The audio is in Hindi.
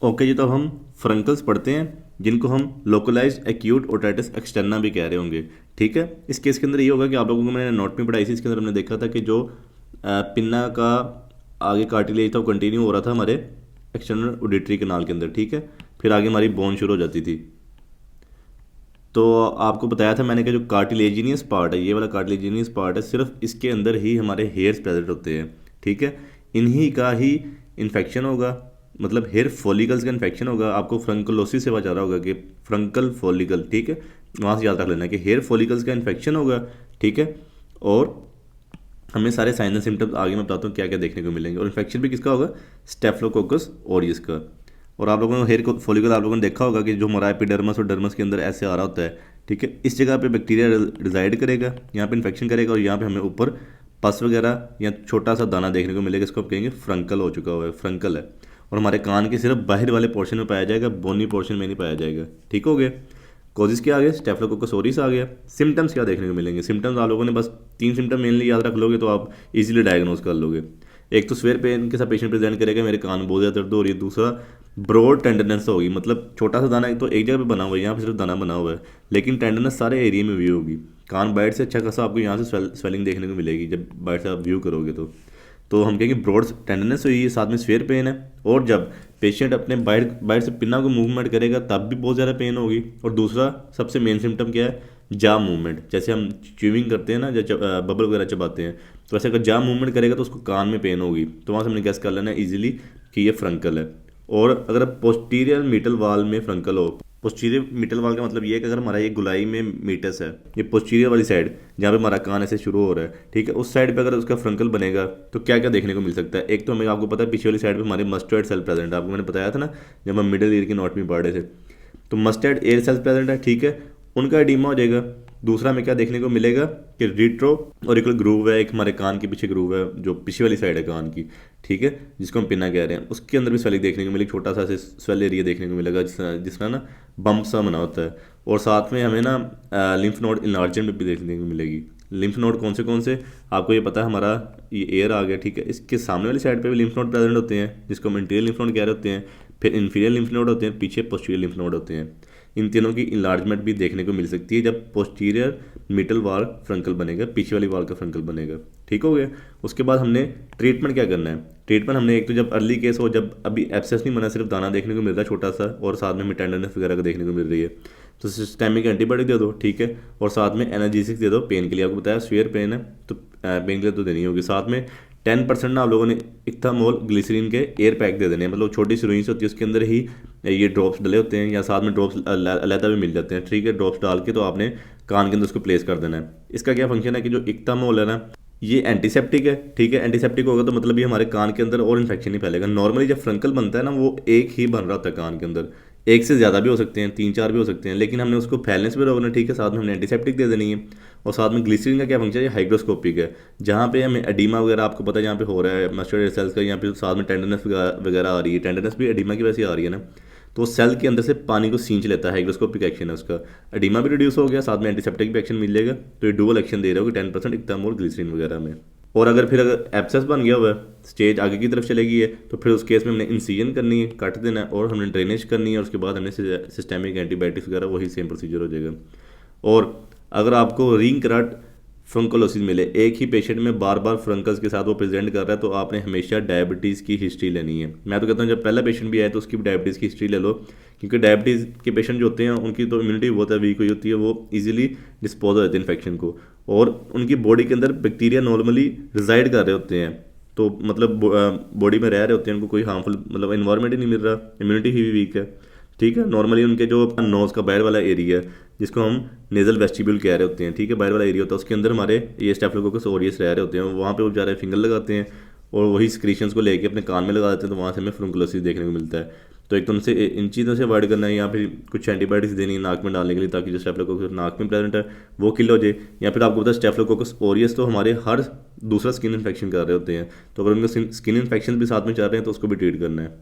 ओके जी, तो हम फ्रंकल्स पढ़ते हैं जिनको हम लोकलाइज्ड एक्यूट ओटाइटिस एक्सटर्ना भी कह रहे होंगे। ठीक है, इस केस के अंदर ये होगा कि आप लोगों को मैंने नोट में पढ़ाई थी, इसके अंदर हमने देखा था कि जो पिन्ना का आगे कार्टिलेज था वो कंटिन्यू हो रहा था हमारे एक्सटर्नल ऑडिटरी कैनाल के अंदर। ठीक है, फिर आगे हमारी बोन शुरू हो जाती थी। तो आपको बताया था मैंने कि जो कार्टिलेजिनियस पार्ट है, ये वाला कार्टिलेजिनियस पार्ट है, सिर्फ इसके अंदर ही हमारे हेयर्स प्रेजेंट होते हैं। ठीक है, इन्हीं का ही इन्फेक्शन होगा, मतलब हेयर फॉलिकल्स का इन्फेक्शन होगा। आपको फ्रंकलोसिस से बचा रहा होगा कि फ्रंकल फॉलिकल, ठीक है, वहाँ से याद रख लेना कि हेयर फॉलिकल्स का इन्फेक्शन होगा। ठीक है, और हमें सारे साइन एंड सिम्टम्स आगे मैं बताता हूँ क्या क्या देखने को मिलेंगे। और इन्फेक्शन भी किसका होगा? स्टेफिलोकोकस ऑरियस का। और आप लोगों ने हेयर फॉलिकल आप लोगों ने देखा होगा कि जो हमारा एपिडर्मस और डर्मस के अंदर ऐसे आ रहा होता है। ठीक है, इस जगह पे बैक्टीरिया रिजाइड करेगा, यहाँ पे इन्फेक्शन करेगा और यहाँ पे हमें ऊपर पस वगैरह या छोटा सा दाना देखने को मिलेगा। इसको आप कहेंगे फ्रंकल हो चुका हुआ है, फ्रंकल है। और हमारे कान के सिर्फ बाहर वाले पोर्शन में पाया जाएगा, बोनी पोर्शन में नहीं पाया जाएगा। ठीक हो गया। कॉजेज क्या आ गया? स्टेफिलोकोकस ऑरिस आ गया। सिम्टम्स क्या देखने को मिलेंगे? सिम्टम्स आप लोगों ने बस 3 सिम्टम मेनली याद रख लोगे तो आप इजीली डायग्नोज कर लोगे। एक तो स्वेयर पेन के साथ पेशेंट प्रेजेंट करेगा, मेरे कान में बहुत ज़्यादा दर्द हो रही है। दूसरा ब्रॉड टेंडरनेस होगी, मतलब छोटा सा दाना तो एक जगह पे बना हुआ है, यहाँ पे सिर्फ दाना बना हुआ है, लेकिन टेंडरनेस सारे एरिया में व्यू होगी। कान बाइट से अच्छा खासा आपको यहाँ से स्वेलिंग देखने को मिलेगी जब बाइट से आप व्यू करोगे तो हम कहेंगे ब्रॉड टेंडरनेस हुई है, साथ में स्वेयर पेन है। और जब पेशेंट अपने बाइट बाइट से पिन्ना को मूवमेंट करेगा तब भी बहुत ज़्यादा पेन होगी। और दूसरा सबसे मेन सिम्टम क्या है? जा मूवमेंट। जैसे हम च्यूइंग करते हैं ना, जब बबल वगैरह चबाते हैं, तो ऐसे अगर जा मूवमेंट करेगा तो उसको कान में पेन होगी। तो वहाँ से हमने गैस कर लेना इजीली कि ये फ्रंकल है। और अगर पोस्टीरियर मीटल वाल में फ्रंकल हो, पोस्टीरियर मीटल वाल का मतलब ये है कि अगर हमारा ये गुलाई में मीटस है, ये पोस्टीरियर वाली साइड जहाँ पे हमारा कान ऐसे शुरू हो रहा है, ठीक है, उस साइड पे अगर उसका फ्रंकल बनेगा तो क्या क्या देखने को मिल सकता है? एक तो हमें आपको पता है पीछे वाली साइड पे हमारे मस्टर्ड सेल प्रेजेंट है, आपको मैंने बताया था ना जब हम मिडिल ईयर की नोट में पढ़ रहे थे। तो मस्टर्ड एयर सेल्स प्रेजेंट है, ठीक है, उनका एडीमा हो जाएगा। दूसरा हमें क्या देखने को मिलेगा कि रिट्रो और एक ग्रूव है, एक हमारे कान के पीछे ग्रूव है जो पीछे वाली साइड है कान की, ठीक है, जिसको हम पिन्ना कह रहे हैं, उसके अंदर भी स्वेलिंग देखने को मिलेगी, छोटा सा स्वेल एरिया देखने को मिलेगा जिसका ना बम्प सा बना होता है। और साथ में हमें ना लिम्फ नोड इनलार्जमेंट भी देखने को मिलेगी। लिम्फ नोड कौन से आपको ये पता है, हमारा ये एयर आ गया, ठीक है, इसके सामने वाली साइड पे भी लिम्फ नोड प्रेजेंट होते हैं जिसको हम इंटीरियर लिम्फ नोड कह रहे होते हैं। फिर इन्फीरियर लिम्फ नोड होते हैं, पीछे पोस्टीरियर लिम्फ नोड होते हैं। इन तीनों की इन्लार्जमेंट भी देखने को मिल सकती है जब पोस्टीरियर मिडल वाल फ्रंकल बनेगा, पीछे वाली वाल का फ्रंकल बनेगा। ठीक हो गया। उसके बाद हमने ट्रीटमेंट क्या करना है? ट्रीटमेंट हमने एक तो जब अर्ली केस हो, जब अभी एब्सेस नहीं बना, सिर्फ दाना देखने को मिल रहा है छोटा सा और साथ में टेंडरनेस वगैरह का देखने को मिल रही है, तो सिस्टेमिक एंटीबायोटिक दे दो, ठीक है, और साथ में एनाल्जेसिक्स दे दो पेन के लिए। आपको बताया स्वेयर पेन है तो पेन के लिए तो देनी होगी। साथ में 10% ना आप लोगों ने इथामोल ग्लिसरीन के एयर पैक दे देने हैं, मतलब छोटी सी रुई से होती है उसके अंदर ही ये ड्रॉप्स डले होते हैं, या साथ में ड्रॉप्स अलहदा भी मिल जाते हैं, ठीक है। ड्रॉप्स डाल के तो आपने कान के अंदर उसको प्लेस कर देना है। इसका क्या फंक्शन है कि जो इथामोल है ना, ये एंटीसेप्टिक है, ठीक है। एंटीसेप्टिक होगा तो मतलब ये हमारे कान के अंदर और इन्फेक्शन नहीं फैलेगा। नॉर्मली जब फ्रंकल बनता है ना, वो एक ही बन रहा होता है कान के अंदर, एक से ज़्यादा भी हो सकते हैं, 3-4 भी हो सकते हैं, लेकिन हमने उसको फैलने से भी रोकना, ठीक है। साथ में हमने एंटीसेप्टिक दे देनी है। और साथ में ग्लिसरीन का क्या फंक्शन है? हाइग्रोस्कोपिक है, जहाँ पे हमें एडीमा वगैरह आपको पता है जहाँ पे हो रहा है मस्टर्ड सेल्स का, यहाँ पे साथ में टेंडरनेस वगैरह आ रही है, टेंडरनेस भी एडीमा की वजह से आ रही है ना, तो वो सेल के अंदर से पानी को सींच लेता है, हाइग्रोस्कोपिक एक्शन है उसका। एडीमा भी रिड्यूस हो गया, साथ में एंटीसेप्टिक भी एक्शन मिल जाएगा, तो ये डुअल एक्शन दे रहा होगा 10% इथामोल ग्लिसरीन वगैरह में। और अगर एब्सेस बन गया हुआ है, स्टेज आगे की तरफ चलेगी है, तो फिर उस केस में हमने इंसीजन करनी है, काट देना है, और हमने ड्रेनेज करनी है, और उसके बाद हमने सिस्टेमिक एंटीबायोटिक्स वगैरह, वही सेम प्रोसीजर हो जाएगा। और अगर आपको रिंग कराट फ्रंकोलोसिस मिले, एक ही पेशेंट में बार बार फ्रंकल्स के साथ वो प्रेजेंट कर रहा है, तो आपने हमेशा डायबिटीज़ की हिस्ट्री लेनी है। मैं तो कहता हूँ जब पहला पेशेंट भी आए तो उसकी भी डायबिटीज़ की हिस्ट्री ले लो, क्योंकि डायबिटीज़ के पेशेंट जो होते हैं उनकी तो इम्यूनिटी बहुत वीक हुई होती है, वो इजीली डिस्पोज हो जाते हैं इन्फेक्शन को, और उनकी बॉडी के अंदर बैक्टीरिया नॉर्मली रिजाइड कर रहे होते हैं, तो मतलब बॉडी में रह रहे होते हैं, उनको कोई हार्मफुल मतलब इन्वायरमेंट ही नहीं मिल रहा, इम्यूनिटी ही वीक है, ठीक है। नॉर्मली उनके जो नोज़ का बाहर वाला एरिया है, जिसको हम नेजल वेस्टिब्यूल कह रहे होते हैं, ठीक है, बाहर वाला एरिया होता है, उसके अंदर हमारे ये स्टेफिलोकोकस ऑरियस रह रहे होते हैं, वहाँ पे वो जा रहे फिंगर लगाते हैं और वही सिक्रीशंस को लेके अपने कान में लगा देते हैं, तो वहाँ से हमें फ्रंकुलोसिस देखने को मिलता है। तो एक तो उनसे इन चीज़ों से अवॉइड करना है, या फिर कुछ एंटीबायोटिक्स देनी है नाक में डालने के लिए, ताकि जो स्टेफिलोकोकस नाक में प्रेजेंट है वो किल हो जाए। या फिर आपको पता है स्टेफिलोकोकस ऑरियस तो हमारे हर दूसरा स्किन इन्फेक्शन कर रहे होते हैं, तो अगर उनका स्किन इन्फेक्शन भी साथ में चल रहे हैं तो उसको भी ट्रीट करना है।